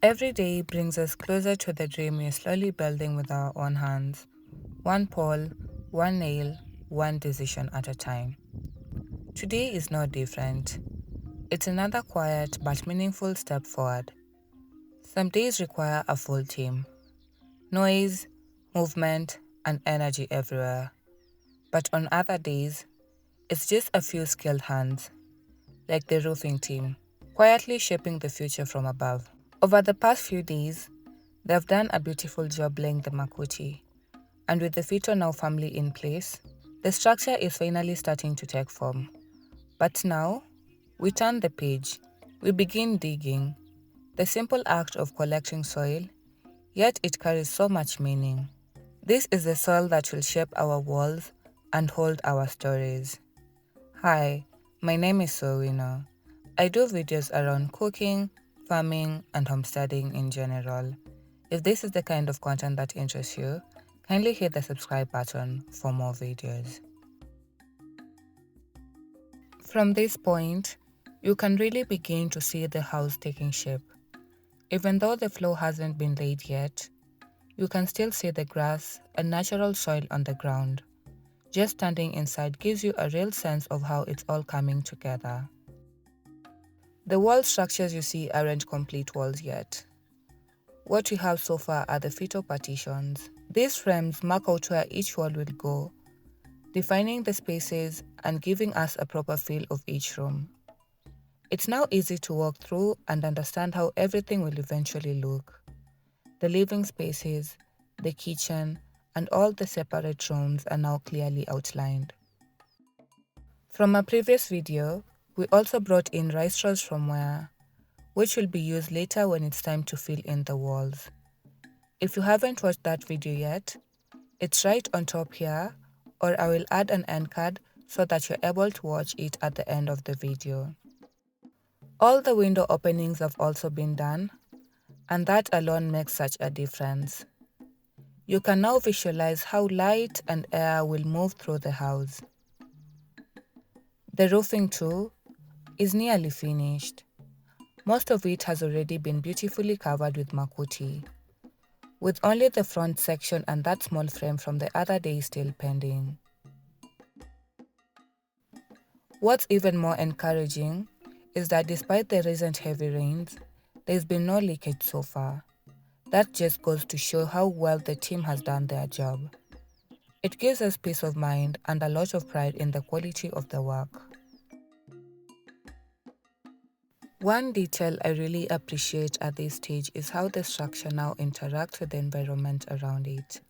Every day brings us closer to the dream we're slowly building with our own hands, one pole, one nail, one decision at a time. Today is no different. It's another quiet but meaningful step forward. Some days require a full team noise, movement, and energy everywhere. But on other days, it's just a few skilled hands, like the roofing team, quietly shaping the future from above. Over the past few days, they've done a beautiful job laying the makuti, and with the Fito now family in place, the structure is finally starting to take form. But now, we turn the page. We begin digging. The simple act of collecting soil, yet it carries so much meaning. This is the soil that will shape our walls and hold our stories. Hi, my name is Sowina. I do videos around cooking, farming, and homesteading in general. If this is the kind of content that interests you, kindly hit the subscribe button for more videos. From this point, you can really begin to see the house taking shape. Even though the floor hasn't been laid yet, you can still see the grass and natural soil on the ground. Just standing inside gives you a real sense of how it's all coming together. The wall structures you see aren't complete walls yet. What we have so far are the Fito partitions. These frames mark out where each wall will go, defining the spaces and giving us a proper feel of each room. It's now easy to walk through and understand how everything will eventually look. The living spaces, the kitchen, and all the separate rooms are now clearly outlined. From a previous video, we also brought in rice straws from where, which will be used later when it's time to fill in the walls. If you haven't watched that video yet, it's right on top here, or I will add an end card so that you're able to watch it at the end of the video. All the window openings have also been done, and that alone makes such a difference. You can now visualize how light and air will move through the house. The roofing too is nearly finished. Most of it has already been beautifully covered with makuti, with only the front section and that small frame from the other day still pending. What's even more encouraging is that despite the recent heavy rains, there's been no leakage so far. That just goes to show how well the team has done their job. It gives us peace of mind and a lot of pride in the quality of the work. One detail I really appreciate at this stage is how the structure now interacts with the environment around it.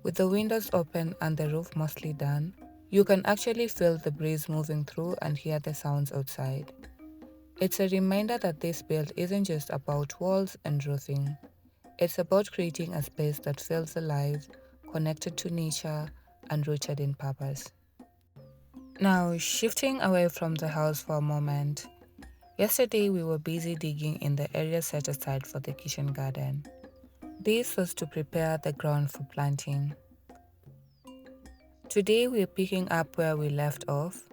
With the windows open and the roof mostly done, you can actually feel the breeze moving through and hear the sounds outside. It's a reminder that this build isn't just about walls and roofing. It's about creating a space that feels alive, connected to nature, and rooted in purpose. Now, shifting away from the house for a moment. Yesterday, we were busy digging in the area set aside for the kitchen garden. This was to prepare the ground for planting. Today, we're picking up where we left off.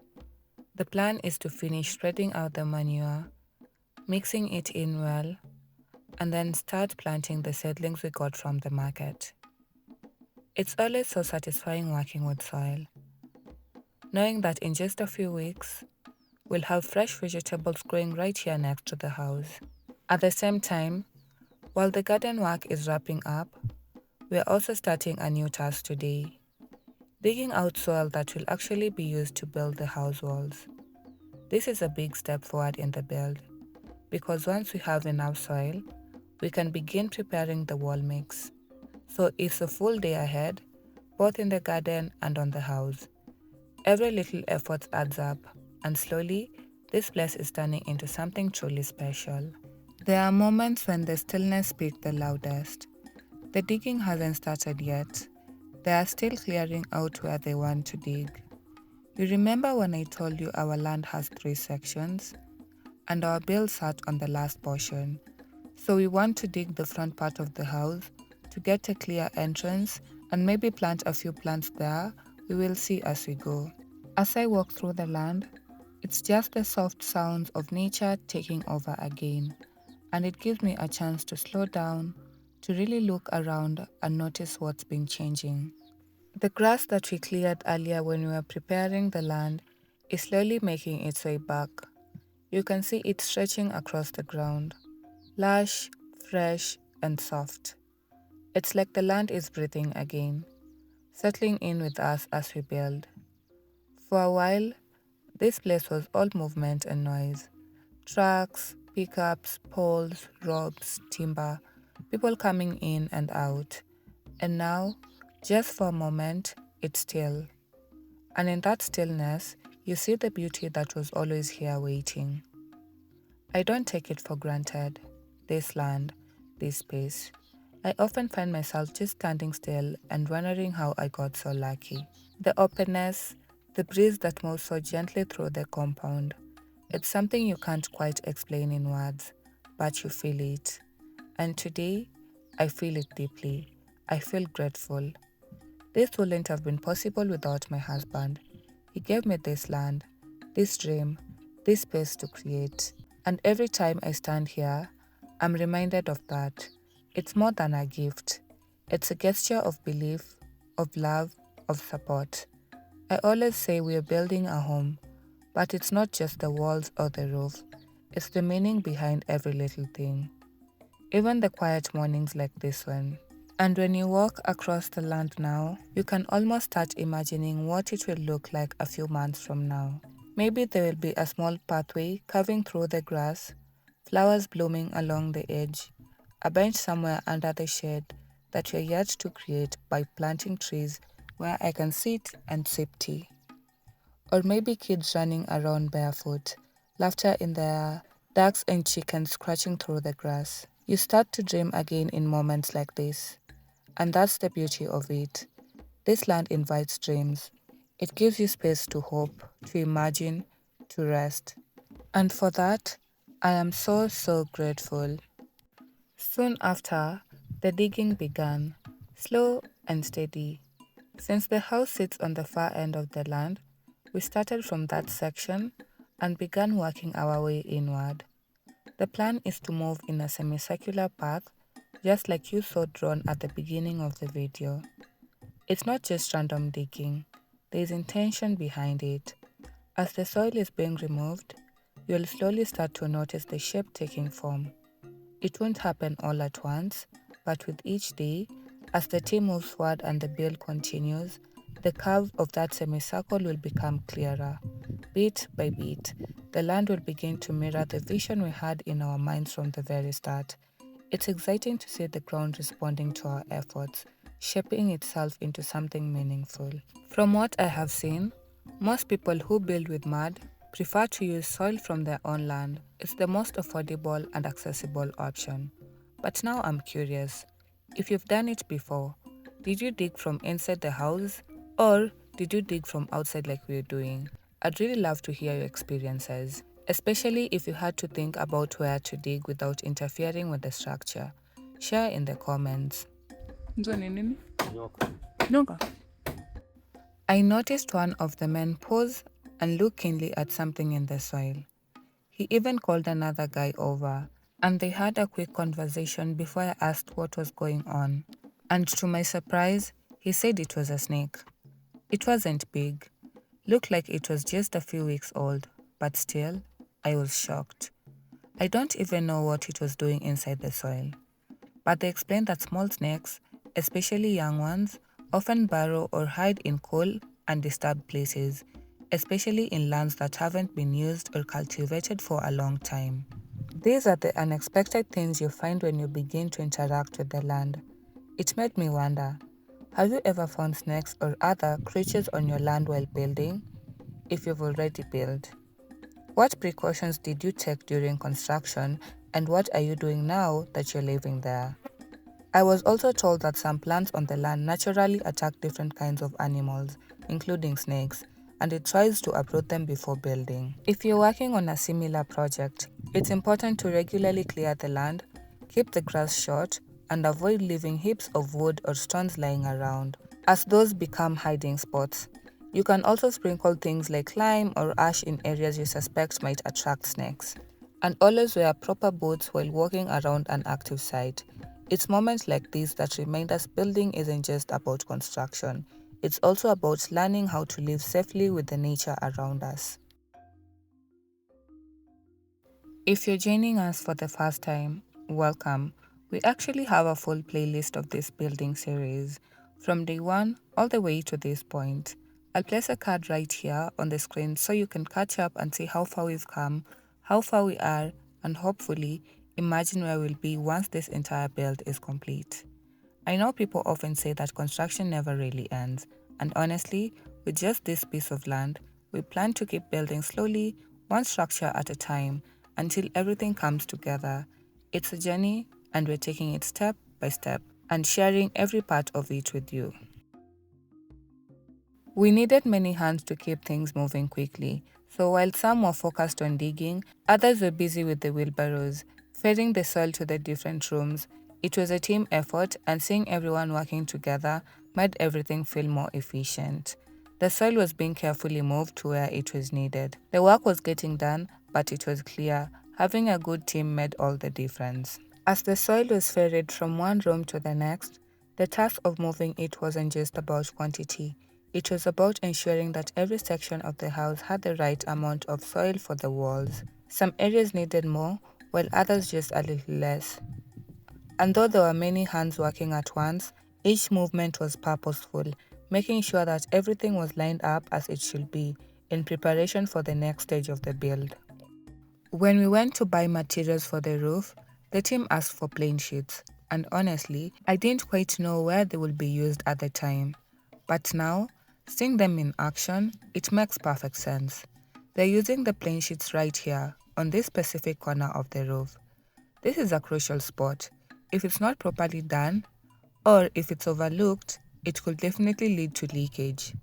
The plan is to finish spreading out the manure, mixing it in well, and then start planting the seedlings we got from the market. It's always so satisfying working with soil, knowing that in just a few weeks, we'll have fresh vegetables growing right here next to the house. At the same time, while the garden work is wrapping up, we're also starting a new task today, digging out soil that will actually be used to build the house walls. This is a big step forward in the build, because once we have enough soil, we can begin preparing the wall mix. So it's a full day ahead, both in the garden and on the house. Every little effort adds up, and slowly, this place is turning into something truly special. There are moments when the stillness speaks the loudest. The digging hasn't started yet. They are still clearing out where they want to dig. You remember when I told you our land has 3 sections? And our bill sat on the last portion. So we want to dig the front part of the house to get a clear entrance and maybe plant a few plants there. We will see as we go. As I walk through the land, it's just the soft sounds of nature taking over again. and it gives me a chance to slow down, to really look around and notice what's been changing. The grass that we cleared earlier when we were preparing the land is slowly making its way back. You can see it stretching across the ground, lush, fresh, and soft. It's like the land is breathing again, settling in with us as we build. For a while, this place was all movement and noise. Trucks, pickups, poles, ropes, timber, people coming in and out. And now, just for a moment, it's still. And in that stillness, you see the beauty that was always here waiting. I don't take it for granted. This land, this space. I often find myself just standing still and wondering how I got so lucky. The openness, the breeze that moves so gently through the compound. It's something you can't quite explain in words, but you feel it. And today, I feel it deeply. I feel grateful. This wouldn't have been possible without my husband. He gave me this land, this dream, this space to create. And every time I stand here, I'm reminded of that. It's more than a gift. It's a gesture of belief, of love, of support. I always say we are building a home, but it's not just the walls or the roof. It's the meaning behind every little thing. Even the quiet mornings like this one. And when you walk across the land now, you can almost start imagining what it will look like a few months from now. Maybe there will be a small pathway carving through the grass, flowers blooming along the edge, a bench somewhere under the shade that we're yet to create by planting trees where I can sit and sip tea. Or maybe kids running around barefoot, laughter in the air, ducks and chickens scratching through the grass. You start to dream again in moments like this. And that's the beauty of it. This land invites dreams. It gives you space to hope, to imagine, to rest. And for that, I am so, so grateful. Soon after, the digging began, slow and steady. Since the house sits on the far end of the land, we started from that section and began working our way inward. The plan is to move in a semicircular path, just like you saw drawn at the beginning of the video. It's not just random digging, there is intention behind it. As the soil is being removed, you'll slowly start to notice the shape taking form. It won't happen all at once, but with each day, as the team moves forward and the build continues, the curve of that semicircle will become clearer. Bit by bit, the land will begin to mirror the vision we had in our minds from the very start. It's exciting to see the ground responding to our efforts, shaping itself into something meaningful. From what I have seen, most people who build with mud prefer to use soil from their own land. It's the most affordable and accessible option. But now I'm curious, if you've done it before, did you dig from inside the house or did you dig from outside like we're doing? I'd really love to hear your experiences, especially if you had to think about where to dig without interfering with the structure. Share in the comments. Hizo ni nini? Nyoka. I noticed one of the men pause and look keenly at something in the soil. He even called another guy over, and they had a quick conversation before I asked what was going on. And to my surprise, he said it was a snake. It wasn't big, looked like it was just a few weeks old, but still, I was shocked. I don't even know what it was doing inside the soil. But they explained that small snakes, especially young ones, often burrow or hide in cool and disturbed places, especially in lands that haven't been used or cultivated for a long time. These are the unexpected things you find when you begin to interact with the land. It made me wonder, have you ever found snakes or other creatures on your land while building? If you've already built, what precautions did you take during construction and what are you doing now that you're living there? I was also told that some plants on the land naturally attack different kinds of animals, including snakes, and it tries to uproot them before building. If you're working on a similar project, it's important to regularly clear the land, keep the grass short, and avoid leaving heaps of wood or stones lying around, as those become hiding spots. You can also sprinkle things like lime or ash in areas you suspect might attract snakes. and always wear proper boots while walking around an active site. It's moments like these that remind us building isn't just about construction, it's also about learning how to live safely with the nature around us. If you're joining us for the first time, welcome. We actually have a full playlist of this building series, from day one all the way to this point. I'll place a card right here on the screen so you can catch up and see how far we've come, how far we are, and hopefully imagine where we'll be once this entire build is complete. I know people often say that construction never really ends, and honestly, with just this piece of land, we plan to keep building slowly, one structure at a time, until everything comes together. It's a journey, and we're taking it step by step and sharing every part of it with you. We needed many hands to keep things moving quickly, so while some were focused on digging, others were busy with the wheelbarrows, feeding the soil to the different rooms. It was a team effort, and seeing everyone working together made everything feel more efficient. The soil was being carefully moved to where it was needed. The work was getting done, but it was clear having a good team made all the difference. As the soil was ferried from one room to the next, the task of moving it wasn't just about quantity. It was about ensuring that every section of the house had the right amount of soil for the walls. Some areas needed more, while others just a little less. And though there were many hands working at once, each movement was purposeful, making sure that everything was lined up as it should be, in preparation for the next stage of the build. When we went to buy materials for the roof, the team asked for plain sheets, and honestly, I didn't quite know where they would be used at the time. But now, seeing them in action, it makes perfect sense. They're using the plain sheets right here, on this specific corner of the roof. This is a crucial spot. If it's not properly done, or if it's overlooked, it could definitely lead to leakage.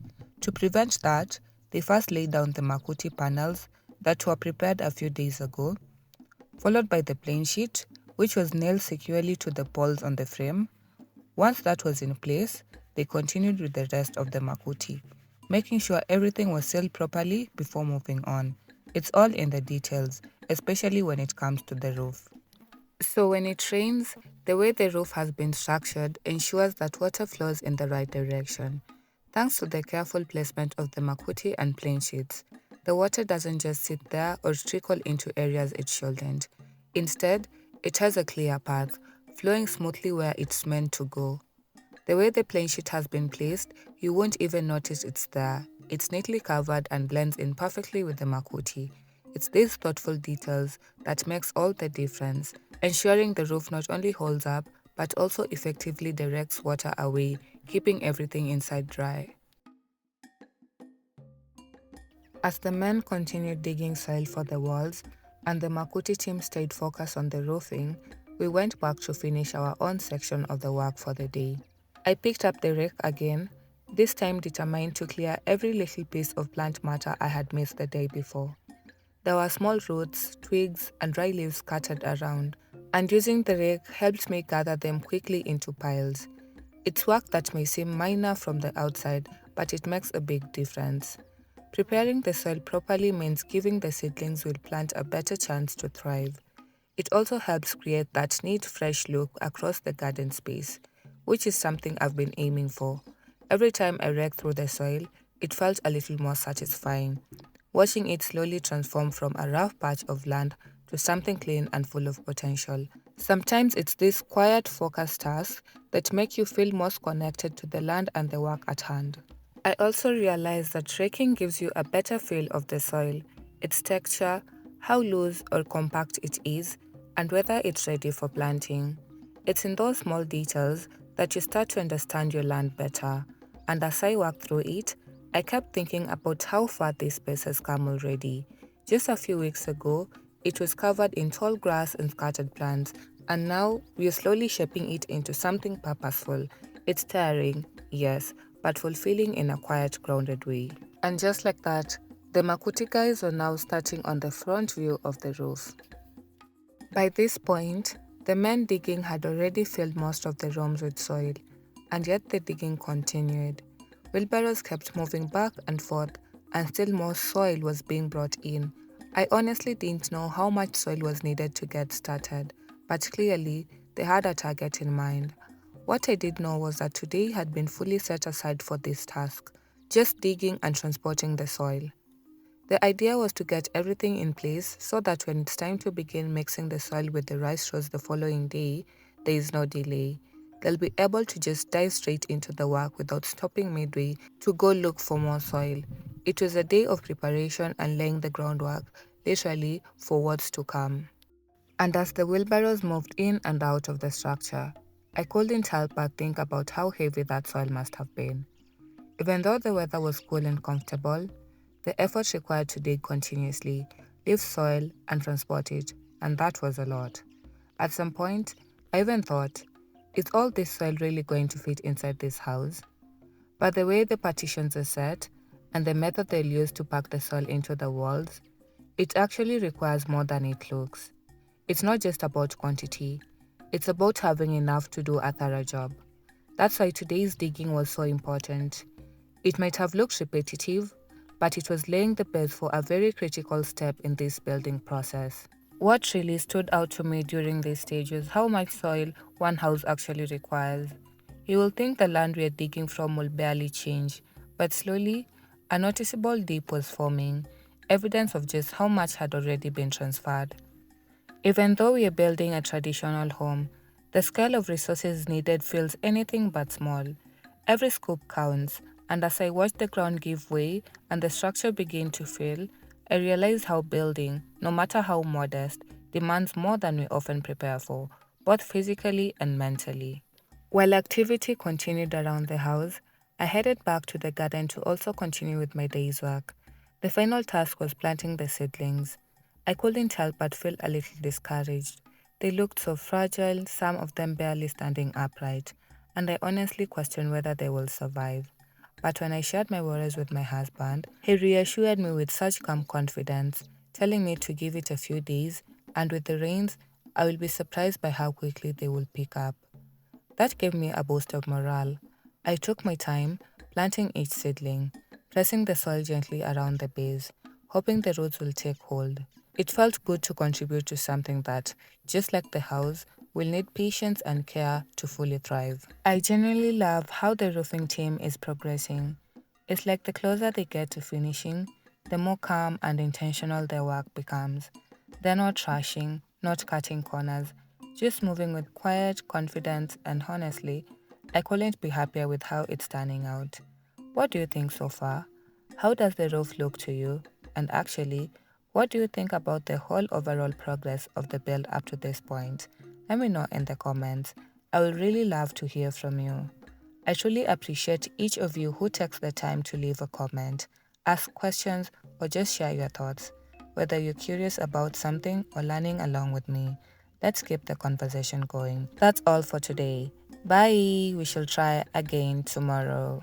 To prevent that, they first laid down the makuti panels that were prepared a few days ago, followed by the plain sheet, which was nailed securely to the poles on the frame. Once that was in place, they continued with the rest of the makuti, making sure everything was sealed properly before moving on. It's all in the details, especially when it comes to the roof. So when it rains, the way the roof has been structured ensures that water flows in the right direction. Thanks to the careful placement of the makuti and plain sheets, the water doesn't just sit there or trickle into areas it shouldn't. Instead, it has a clear path, flowing smoothly where it's meant to go. The way the plain sheet has been placed, you won't even notice it's there. It's neatly covered and blends in perfectly with the makuti. It's these thoughtful details that makes all the difference, ensuring the roof not only holds up, but also effectively directs water away, keeping everything inside dry. As the men continued digging soil for the walls, and the makuti team stayed focused on the roofing, we went back to finish our own section of the work for the day. I picked up the rake again, this time determined to clear every little piece of plant matter I had missed the day before. There were small roots, twigs, and dry leaves scattered around, and using the rake helped me gather them quickly into piles. It's work that may seem minor from the outside, but it makes a big difference. Preparing the soil properly means giving the seedlings we'll plant a better chance to thrive. It also helps create that neat, fresh look across the garden space, which is something I've been aiming for. Every time I raked through the soil, it felt a little more satisfying, watching it slowly transform from a rough patch of land to something clean and full of potential. Sometimes it's these quiet, focused tasks that make you feel most connected to the land and the work at hand. I also realized that raking gives you a better feel of the soil, its texture, how loose or compact it is, and whether it's ready for planting. It's in those small details that you start to understand your land better. And as I walked through it, I kept thinking about how far this space has come already. Just a few weeks ago, it was covered in tall grass and scattered plants, and now we are slowly shaping it into something purposeful. It's tiring, yes, but fulfilling in a quiet, grounded way. And just like that, the Makuti guys are now starting on the front view of the roof. By this point, the men digging had already filled most of the rooms with soil, and yet the digging continued. Wheelbarrows kept moving back and forth, and still more soil was being brought in. I honestly didn't know how much soil was needed to get started, but clearly they had a target in mind. What I did know was that today had been fully set aside for this task, just digging and transporting the soil. The idea was to get everything in place so that when it's time to begin mixing the soil with the rice rows the following day, there is no delay. They'll be able to just dive straight into the work without stopping midway to go look for more soil. It was a day of preparation and laying the groundwork, literally, for what's to come. And as the wheelbarrows moved in and out of the structure, I couldn't help but think about how heavy that soil must have been. Even though the weather was cool and comfortable, the effort required to dig continuously, lift soil, and transport it, and that was a lot. At some point, I even thought, is all this soil really going to fit inside this house? But the way the partitions are set, and the method they'll use to pack the soil into the walls, it actually requires more than it looks. It's not just about quantity, it's about having enough to do a thorough job. That's why today's digging was so important. It might have looked repetitive, but it was laying the base for a very critical step in this building process. What really stood out to me during this stage is how much soil one house actually requires. You will think the land we are digging from will barely change, but slowly, a noticeable dip was forming, evidence of just how much had already been transferred. Even though we are building a traditional home, the scale of resources needed feels anything but small. Every scoop counts, and as I watched the ground give way and the structure begin to fail, I realized how building, no matter how modest, demands more than we often prepare for, both physically and mentally. While activity continued around the house, I headed back to the garden to also continue with my day's work. The final task was planting the seedlings. I couldn't help but feel a little discouraged. They looked so fragile, some of them barely standing upright, and I honestly questioned whether they will survive. But when I shared my worries with my husband, he reassured me with such calm confidence, telling me to give it a few days, and with the rains, I will be surprised by how quickly they will pick up. That gave me a boost of morale. I took my time, planting each seedling, pressing the soil gently around the base, hoping the roots will take hold. It felt good to contribute to something that, just like the house, will need patience and care to fully thrive. I genuinely love how the roofing team is progressing. It's like the closer they get to finishing, the more calm and intentional their work becomes. They're not rushing, not cutting corners, just moving with quiet confidence, and honestly, I couldn't be happier with how it's turning out. What do you think so far? How does the roof look to you? And actually, what do you think about the whole overall progress of the build up to this point? Let me know in the comments. I would really love to hear from you. I truly appreciate each of you who takes the time to leave a comment, ask questions, or just share your thoughts. Whether you're curious about something or learning along with me, let's keep the conversation going. That's all for today. Bye. We shall try again tomorrow.